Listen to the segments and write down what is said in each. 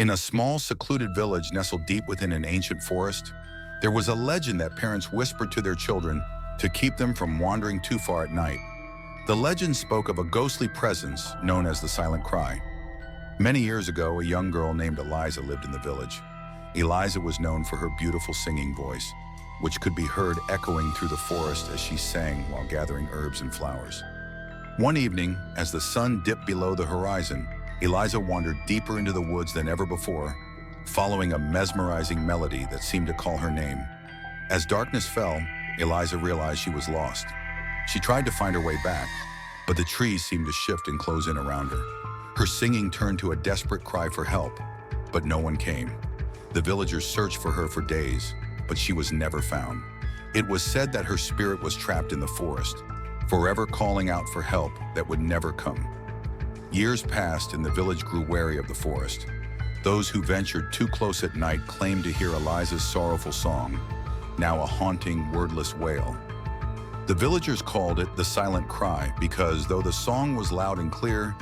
In a small, secluded village nestled deep within an ancient forest, there was a legend that parents whispered to their children to keep them from wandering too far at night. The legend spoke of a ghostly presence known as the silent cry. Many years ago, a young girl named Eliza lived in the village. Eliza was known for her beautiful singing voice, which could be heard echoing through the forest as she sang while gathering herbs and flowers. One evening, as the sun dipped below the horizon, Eliza wandered deeper into the woods than ever before, following a mesmerizing melody that seemed to call her name. As darkness fell, Eliza realized she was lost. She tried to find her way back, but the trees seemed to shift and close in around her. Her singing turned to a desperate cry for help, but no one came. The villagers searched for her for days, but she was never found. It was said that her spirit was trapped in the forest, forever calling out for help that would never come. Years passed and the village grew wary of the forest. Those who ventured too close at night claimed to hear Eliza's sorrowful song, now a haunting, wordless wail. The villagers called it the silent cry because though the song was loud and clear,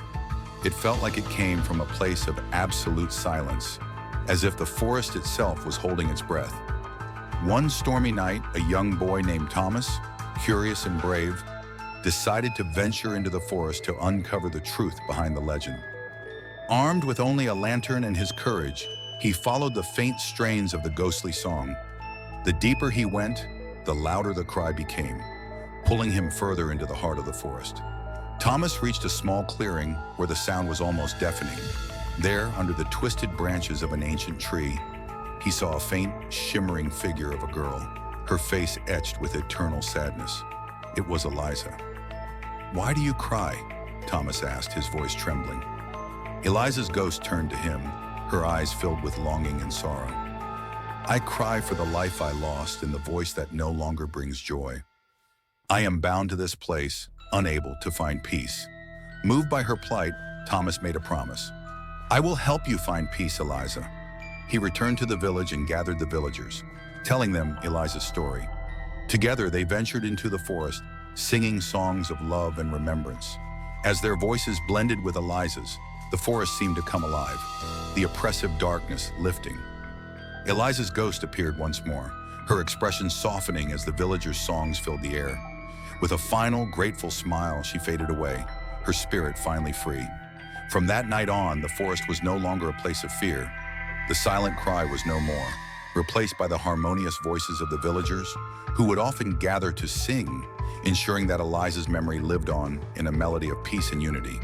it felt like it came from a place of absolute silence, as if the forest itself was holding its breath. One stormy night, a young boy named Thomas, curious and brave, decided to venture into the forest to uncover the truth behind the legend. Armed with only a lantern and his courage, he followed the faint strains of the ghostly song. The deeper he went, the louder the cry became, pulling him further into the heart of the forest. Thomas reached a small clearing where the sound was almost deafening. There, under the twisted branches of an ancient tree, he saw a faint, shimmering figure of a girl, her face etched with eternal sadness. It was Eliza. "Why do you cry?" Thomas asked, his voice trembling. Eliza's ghost turned to him, her eyes filled with longing and sorrow. "I cry for the life I lost and the voice that no longer brings joy. I am bound to this place, unable to find peace." Moved by her plight, Thomas made a promise. "I will help you find peace, Eliza." He returned to the village and gathered the villagers, telling them Eliza's story. Together, they ventured into the forest, singing songs of love and remembrance. As their voices blended with Eliza's, the forest seemed to come alive, the oppressive darkness lifting. Eliza's ghost appeared once more, her expression softening as the villagers' songs filled the air. With a final, grateful smile, she faded away, her spirit finally free. From that night on, the forest was no longer a place of fear. The silent cry was no more, replaced by the harmonious voices of the villagers, who would often gather to sing, ensuring that Eliza's memory lived on in a melody of peace and unity.